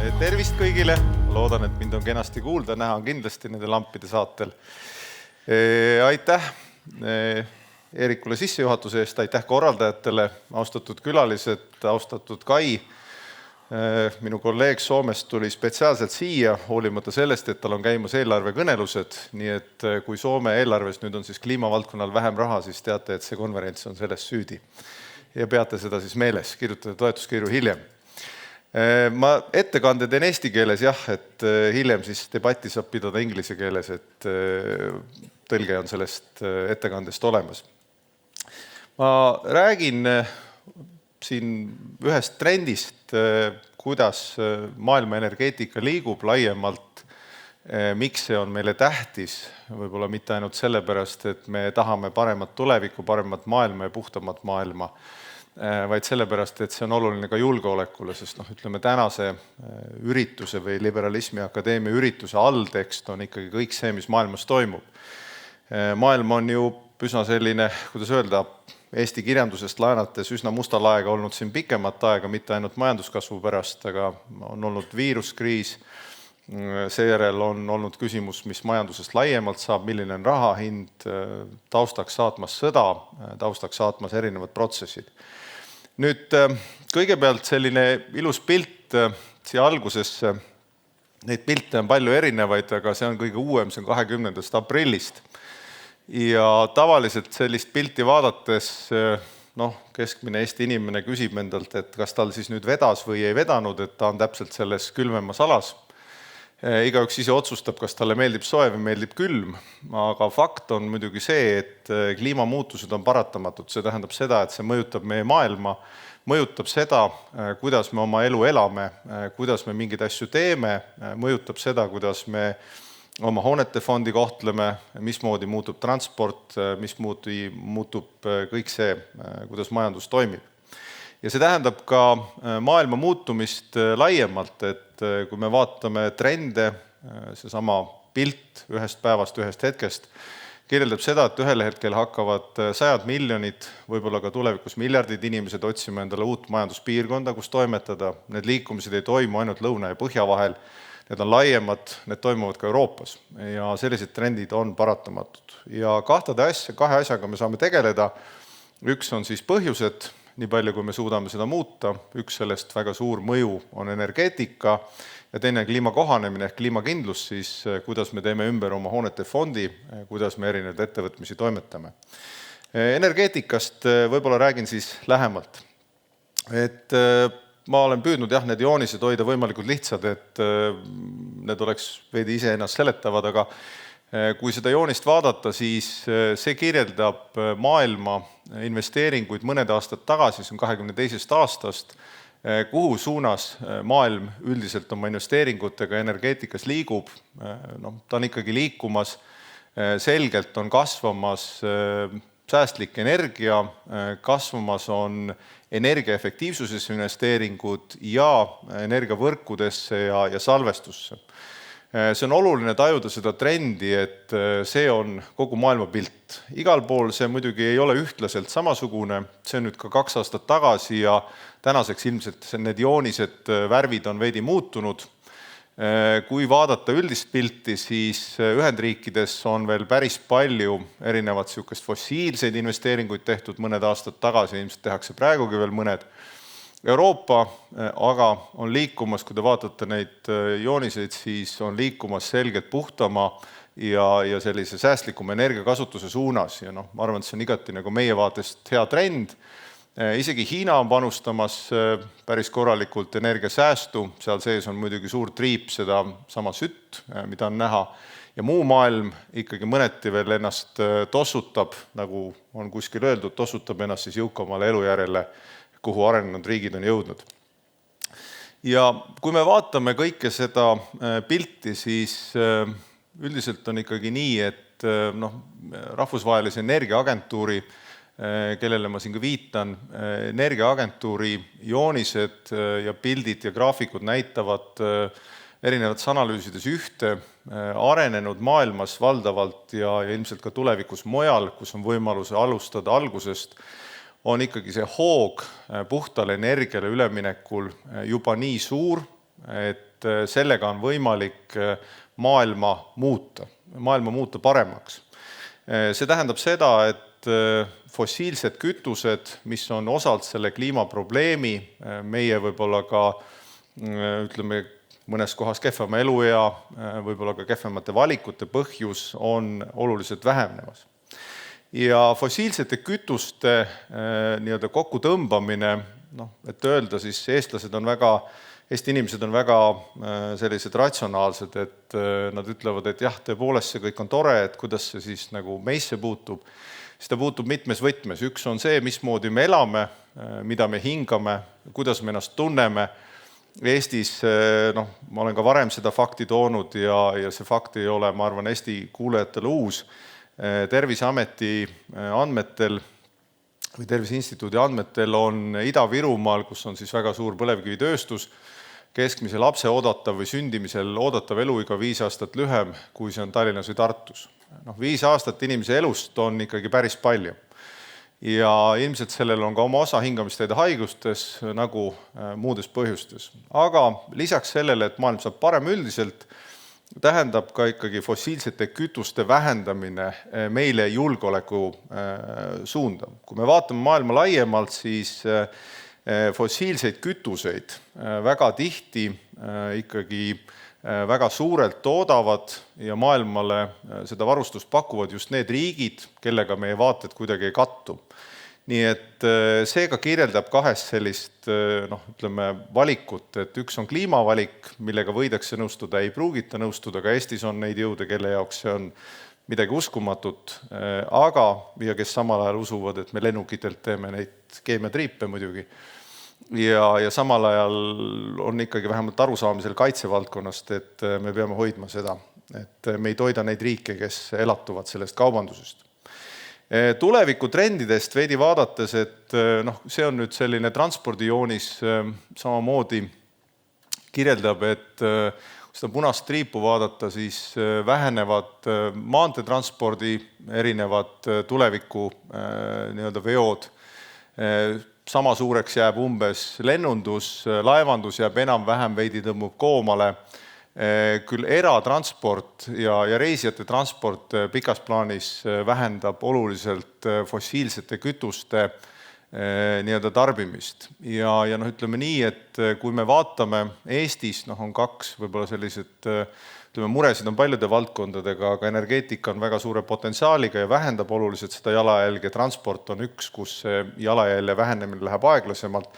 Tervist kõigile! Loodan, et mind on kenasti kuulda, näha on kindlasti nende lampide saatel. Aitäh Eerikule sissejuhatuse eest, aitäh korraldajatele, austatud külalised, austatud Kai. Minu kolleeg Soomest tuli spetsiaalselt siia, hoolimata sellest, et tal on käimas eelarvekõnelused. Nii et kui Soome eelarves nüüd on siis kliimavaldkonnal vähem raha, siis teate, et see konverents on selles süüdi. Ja peate seda siis meeles, kirjutada toetuskirju hiljem. Ma ettekande teen eesti keeles, jah, et hiljem siis debatti saab pidada inglise keeles, et tõlge on sellest ettekandest olemas. Ma räägin siin ühest trendist, kuidas maailma energeetika liigub laiemalt, miks see on meile tähtis, võib-olla mitte ainult sellepärast, et me tahame paremat tulevikku, paremat maailma ja puhtamat maailma, vaid sellepärast, et see on oluline ka julgeolekule, sest ütleme tänase ürituse või liberalismi akadeemia ürituse alltekst on ikkagi kõik see, mis maailmas toimub. Maailm on ju üsna selline, kuidas öelda, Eesti kirjandusest laenates üsna musta laega olnud siin pikemat aega, mitte ainult majanduskasvu pärast, aga on olnud viiruskriis. Seejärel on olnud küsimus, mis majandusest laiemalt saab, milline on raha hind, taustaks saatmas sõda, taustaks saatmas erinevad protsessid. Nüüd kõigepealt selline ilus pilt siia algusesse. Neid pilte on palju erinevaid, aga see on kõige uuem, see on 20. aprillist. Ja tavaliselt sellist pilti vaadates keskmine Eesti inimene küsib endalt, et kas tal siis nüüd vedas või ei vedanud, et ta on täpselt selles külmemas alas. Igaüks ise otsustab, kas talle meeldib soe või meeldib külm, aga fakt on muidugi see, et kliimamuutused on paratamatud. See tähendab seda, et see mõjutab meie maailma, mõjutab seda, kuidas me oma elu elame, kuidas me mingeid asju teeme, mõjutab seda, kuidas me oma hoonete fondi kohtleme, mismoodi muutub transport, mismoodi muutub kõik see, kuidas majandus toimib. Ja see tähendab ka maailma muutumist laiemalt, et kui me vaatame trende, seesama pilt ühest päevast, ühest hetkest, kirjeldab seda, et ühel hetkel hakkavad 100 miljonid, võib-olla ka tulevikus miljardid inimesed otsima endale uut majanduspiirkonda, kus toimetada. Need liikumised ei toimu ainult lõuna ja põhja vahel, need on laiemad, need toimuvad ka Euroopas ja sellised trendid on paratamatud. Ja kahe asjaga me saame tegeleda. Üks on siis põhjused, nii palju kui me suudame seda muuta. Üks sellest väga suur mõju on energeetika ja teine kliima kohanemine ehk kliimakindlus, siis kuidas me teeme ümber oma hoonete fondi, kuidas me erinevaid ettevõtmisi toimetame. Energeetikast võib-olla räägin siis lähemalt. Et ma olen püüdnud need joonised hoida võimalikult lihtsad, et need oleks veidi ise ennast seletavad, aga kui seda joonist vaadata, siis see kirjeldab maailma investeeringuid mõned aastad tagasi, see on 22. aastast, kuhu suunas maailm üldiselt oma investeeringutega energeetikas liigub. Ta on ikkagi liikumas, selgelt on kasvamas säästlik energia, kasvamas on energiaefektiivsusesse investeeringud ja energiavõrkudesse ja salvestusse. See on oluline tajuda seda trendi, et see on kogu maailma pilt. Igal pool see muidugi ei ole ühtlaselt samasugune, see on nüüd ka 2 aastat tagasi ja tänaseks ilmselt need joonised, värvid on veidi muutunud. Kui vaadata üldist pilti, siis Ühendriikides on veel päris palju erinevat fossiilseid investeeringuid tehtud mõned aastad tagasi, ilmselt tehakse praegugi veel mõned. Euroopa aga on liikumas, kui te vaatate neid jooniseid, siis on liikumas selgelt puhtama ja sellise säästlikuma energiakasutuse suunas. Ja ma arvan, et see on igati nagu meie vaatest hea trend. Isegi Hiina on panustamas päris korralikult energiasäästu, seal sees on muidugi suur triip seda sama sütt, mida on näha. Ja muu maailm ikkagi mõneti veel ennast tossutab, nagu on kuskil öeldud, tossutab ennast siis jõukamale elujärjele, kuhu arenenud riigid on jõudnud. Ja kui me vaatame kõike seda pilti, siis üldiselt on ikkagi nii, et rahvusvahelise energiaagentuuri, kellele ma siin ka viitan, energiaagentuuri joonised ja pildid ja graafikud näitavad erinevates analüüsides ühte arenenud maailmas valdavalt ja ilmselt ka tulevikus mujal, kus on võimalus alustada algusest, on ikkagi see hoog puhtale energiale üleminekul juba nii suur, et et sellega on võimalik maailma muuta paremaks. See tähendab seda, et fossiilsed kütused, mis on osalt selle kliimaprobleemi, meie võib-olla ka ütleme mõnes kohas kehvema eluea, võib-olla ka kehvemate valikute põhjus on oluliselt vähenemas. Ja fossiilsete kütuste nii-öelda kokkutõmbamine, et öelda siis Eesti inimesed on väga sellised ratsionaalsed, et nad ütlevad, et jah, tõepoolest see kõik on tore, et kuidas see siis nagu meisse puutub. Siis ta puutub mitmes võtmes. Üks on see, mismoodi me elame, mida me hingame, kuidas me ennast tunneme. Eestis, ma olen ka varem seda fakti toonud ja see fakt ei ole, ma arvan, Eesti kuulajatele uus. Terviseameti andmetel või Tervise Instituudi andmetel on Ida-Virumaal, kus on siis väga suur põlevkivitööstus, keskmise lapse oodatav või sündimisel oodatav eluiga 5 aastat lühem, kui see on Tallinnas või Tartus. 5 aastat inimese elust on ikkagi päris palju. Ja ilmselt sellel on ka oma osa hingamisteede haigustes nagu muudes põhjustes. Aga lisaks sellele, et maailm saab parem üldiselt, tähendab ka ikkagi fossiilsete kütuste vähendamine meile julgeoleku suunda. Kui me vaatame maailma laiemalt, siis fossiilseid kütuseid väga tihti ikkagi väga suurelt toodavad ja maailmale seda varustust pakuvad just need riigid, kellega meie vaated kuidagi ei kattu. Nii et see ka kirjeldab kahest sellist valikut, et üks on kliimavalik, millega võidakse nõustuda, ei pruugita nõustuda, ka Eestis on neid jõude, kelle jaoks see on midagi uskumatut, aga ja kes samal ajal usuvad, et me lennukitelt teeme neid keemiatriipe muidugi. Ja samal ajal on ikkagi vähemalt arusaamisel kaitsevaldkonnast, et me peame hoidma seda, et me ei toida neid riike, kes elatuvad sellest kaubandusest. Tulevikutrendidest veidi vaadates, et see on nüüd selline transpordijoonis samamoodi kirjeldab, et kui seda punast triipu vaadata, siis vähenevad maanteetranspordi erinevad tuleviku veod. Sama suureks jääb umbes lennundus, laevandus jääb enam-vähem veidi tõmbub koomale. Küll eratransport ja reisijate transport pikas plaanis vähendab oluliselt fossiilsete kütuste tarbimist. Ja ütleme nii, et kui me vaatame Eestis, on kaks võib-olla sellised muresid on paljude valdkondadega, aga energeetika on väga suure potentsiaaliga ja vähendab oluliselt seda jalajälge. Transport on üks, kus jalajälje vähenemine läheb aeglasemalt,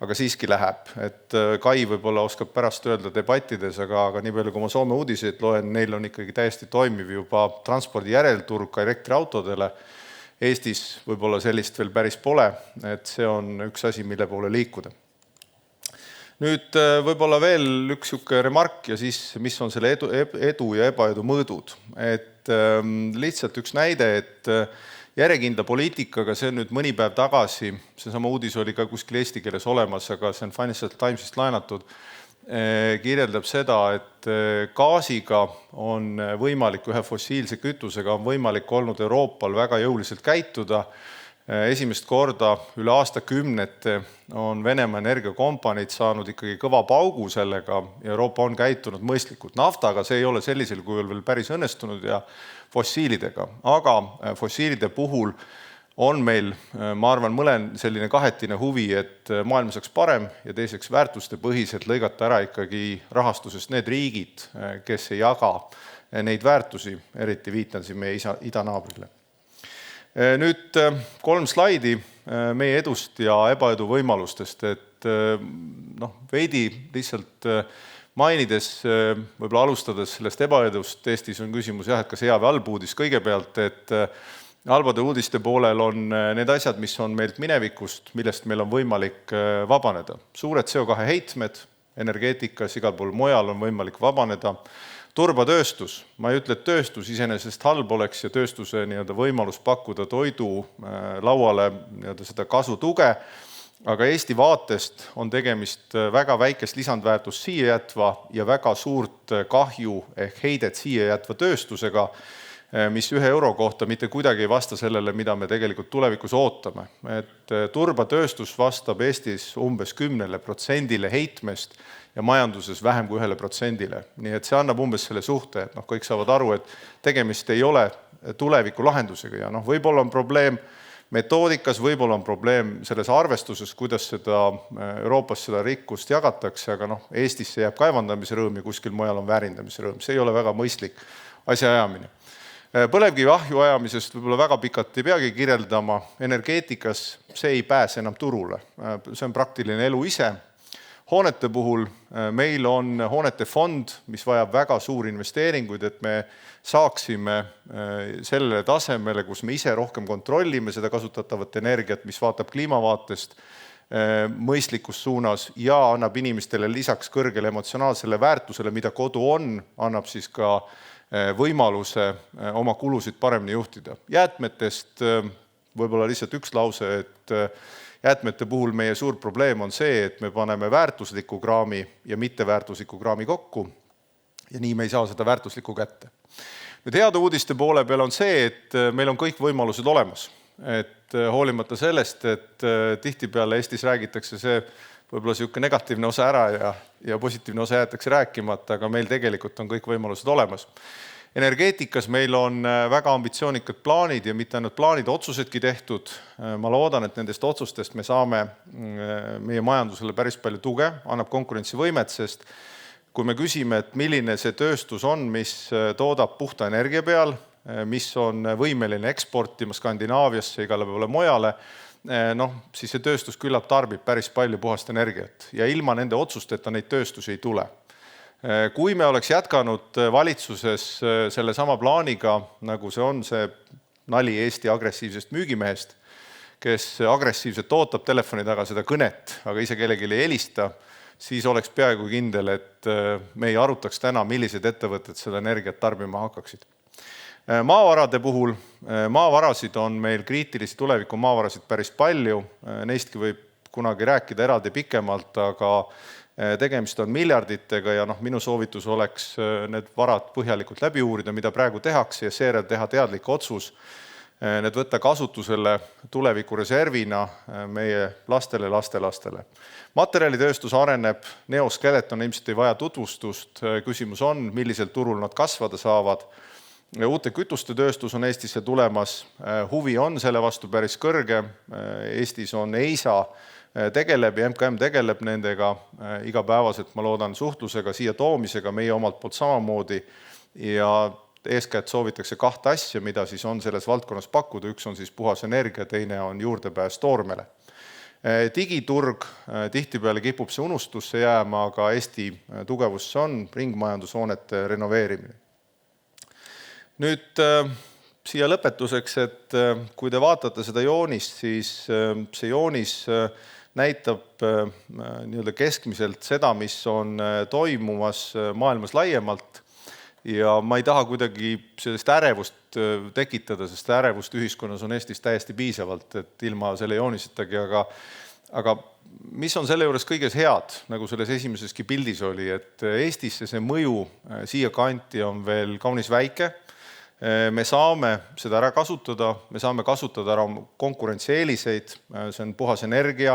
aga siiski läheb. Et Kai võib-olla oskab pärast öelda debattides, aga nii palju kui ma Soome uudiseid loen, neil on ikkagi täiesti toimiv juba transpordi järelturg ka elektriautodele. Eestis võib-olla sellist veel päris pole, et see on üks asi, mille poole liikuda. Nüüd võib-olla veel üks remark ja siis, mis on selle edu ja ebaedu mõõdud. Et lihtsalt üks näide, et järjekindla poliitikaga, see on nüüd mõni päev tagasi, see sama uudis oli ka kuskil eesti keeles olemas, aga see on Financial Timesist laenatud, kirjeldab seda, et gaasiga on võimalik, ühe fossiilse kütusega on võimalik olnud Euroopal väga jõuliselt käituda. Esimest korda üle aastakümnete on Venemaa energiakompaniid saanud ikkagi kõva paugu sellega ja Euroopa on käitunud mõistlikult. Naftaga see ei ole sellisel kujul veel päris õnnestunud ja fossiilidega, aga fossiilide puhul on meil, ma arvan, selline kahetine huvi, et maailm saaks parem ja teiseks väärtuste põhiselt lõigata ära ikkagi rahastusest need riigid, kes ei jaga neid väärtusi, eriti viitan siin meie idanaabrile. Nüüd 3 slaidi meie edust ja ebaedu võimalustest, et veidi lihtsalt mainides, võib-olla alustades sellest ebaedust, Eestis on küsimus jah, et kas hea või halb uudis kõigepealt, et halbade uudiste poolel on need asjad, mis on meilt minevikust, millest meil on võimalik vabaneda. Suured CO2 heitmed, energeetikas, igal pool mujal on võimalik vabaneda. Turbatööstus, ma ei ütle, et tööstus iseenesest halb oleks ja tööstuse võimalus pakkuda toidu lauale seda kasutuge, aga Eesti vaatest on tegemist väga väikest lisandväärtust siia jätva ja väga suurt kahju ehk heidet siia jätva tööstusega, mis 1 euro kohta mitte kuidagi ei vasta sellele, mida me tegelikult tulevikus ootame. Et turbatööstus vastab Eestis umbes 10% heitmest ja majanduses vähem kui 1%. Nii et see annab umbes selle suhte, et kõik saavad aru, et tegemist ei ole tuleviku lahendusega ja võib-olla on probleem metoodikas, võib-olla on probleem selles arvestuses, kuidas seda Euroopas seda rikkust jagatakse, aga Eestisse jääb kaevandamise rõõm ja kuskil mujal on väärindamise rõõm. See ei ole väga mõistlik asjaajamine. Põlevkivi ahju ajamisest võib-olla väga pikalt ei peagi kirjeldama. Energeetikas see ei pääse enam turule. See on praktiline elu ise. Hoonete puhul meil on hoonete fond, mis vajab väga suuri investeeringuid, et me saaksime sellele tasemele, kus me ise rohkem kontrollime seda kasutatavat energiat, mis vaatab kliimavaatest mõistlikus suunas ja annab inimestele lisaks kõrgele emotsionaalsele väärtusele, mida kodu on, annab siis ka võimaluse oma kulusid paremini juhtida. Jäätmetest võib-olla lihtsalt üks lause, et jäätmete puhul meie suur probleem on see, et me paneme väärtusliku kraami ja mitteväärtusliku kraami kokku ja nii me ei saa seda väärtuslikku kätte. Nüüd heade uudiste poole peal on see, et meil on kõik võimalused olemas. Et hoolimata sellest, et tihtipeale Eestis räägitakse see võib-olla sihuke negatiivne osa ära ja positiivne osa jäetakse rääkimata, aga meil tegelikult on kõik võimalused olemas. Energeetikas meil on väga ambitsioonikad plaanid ja mitte ainult plaanid, otsusedki tehtud. Ma loodan, et nendest otsustest me saame meie majandusele päris palju tuge, annab konkurentsivõimet, sest kui me küsime, et milline see tööstus on, mis toodab puhta energia peal, mis on võimeline eksportima Skandinaaviasse igale poole mujale, siis see tööstus küllap tarbib päris palju puhast energiat ja ilma nende otsusteta neid tööstusi ei tule. Kui me oleks jätkanud valitsuses selle sama plaaniga, nagu see on see nali Eesti agressiivsest müügimehest, kes agressiivselt ootab telefoni taga seda kõnet, aga ise kellelegi ei helista, siis oleks peaaegu kindel, et me ei arutaks täna, millised ettevõtted seda energiat tarbima hakkaksid. Maavarade puhul, maavarasid on meil kriitilisi tuleviku maavarasid päris palju, neistki võib kunagi rääkida eraldi pikemalt, aga tegemist on miljarditega ja minu soovitus oleks need varad põhjalikult läbi uurida, mida praegu tehakse ja seejärel teha teadlik otsus, need võtta kasutusele tuleviku reservina meie lastele, lastelastele. Materjalitööstus areneb, neoskeleton ilmselt ei vaja tutvustust, küsimus on, millisel turul nad kasvada saavad. Uute kütuste tööstus on Eestisse tulemas, huvi on selle vastu päris kõrge, Eestis on EISA tegeleb ja MKM tegeleb nendega igapäevaselt, ma loodan, suhtlusega, siia toomisega, meie omalt poolt samamoodi ja eeskätt soovitakse 2 asja, mida siis on selles valdkonnas pakkuda, üks on siis puhas energia, teine on juurdepääs toormele. Digiturg, tihtipeale kipub see unustusse jääma, aga Eesti tugevus on ringmajandushoonete renoveerimine. Nüüd siia lõpetuseks, et kui te vaatate seda joonist, siis see joonis näitab keskmiselt seda, mis on toimumas maailmas laiemalt ja ma ei taha kuidagi sellest ärevust tekitada, sest ärevust ühiskonnas on Eestis täiesti piisavalt, et ilma selle joonisitagi, aga mis on selle juures kõiges head, nagu selles esimeseski pildis oli, et Eestisse see mõju siia kanti on veel kaunis väike. Me saame seda ära kasutada, me saame kasutada ära konkurentsieeliseid, see on puhas energia,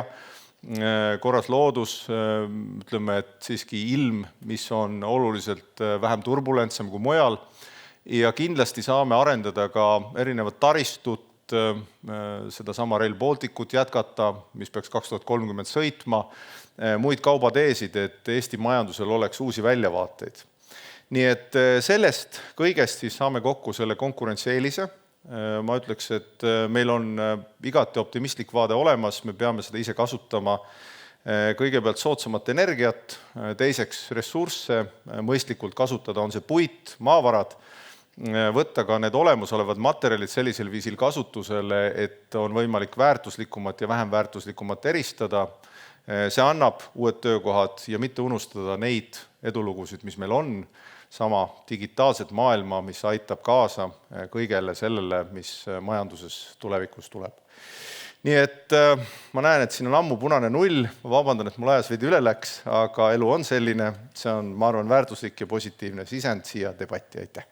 korras loodus, ütleme, et siiski ilm, mis on oluliselt vähem turbulentsem kui mujal ja kindlasti saame arendada ka erinevat taristut, seda sama Rail Balticut jätkata, mis peaks 2030 sõitma, muid kaubateesid, et Eesti majandusel oleks uusi väljavaateid. Nii et sellest kõigest siis saame kokku selle konkurentsieelise. Ma ütleks, et meil on igati optimistlik vaade olemas, me peame seda ise kasutama kõigepealt soodsamat energiat, teiseks ressursse, mõistlikult kasutada on see puit, maavarad, võtta ka need olemasolevad materjalid sellisel viisil kasutusele, et on võimalik väärtuslikumat ja vähem väärtuslikumat eristada. See annab uued töökohad ja mitte unustada neid edulugusid, mis meil on, sama digitaalset maailma, mis aitab kaasa kõigele sellele, mis majanduses tulevikus tuleb. Nii et ma näen, et siin on ammu punane 0, ma vabandan, et mul ajas veidi üle läks, aga elu on selline, see on, ma arvan, väärtuslik ja positiivne sisend siia debatti, aitäh!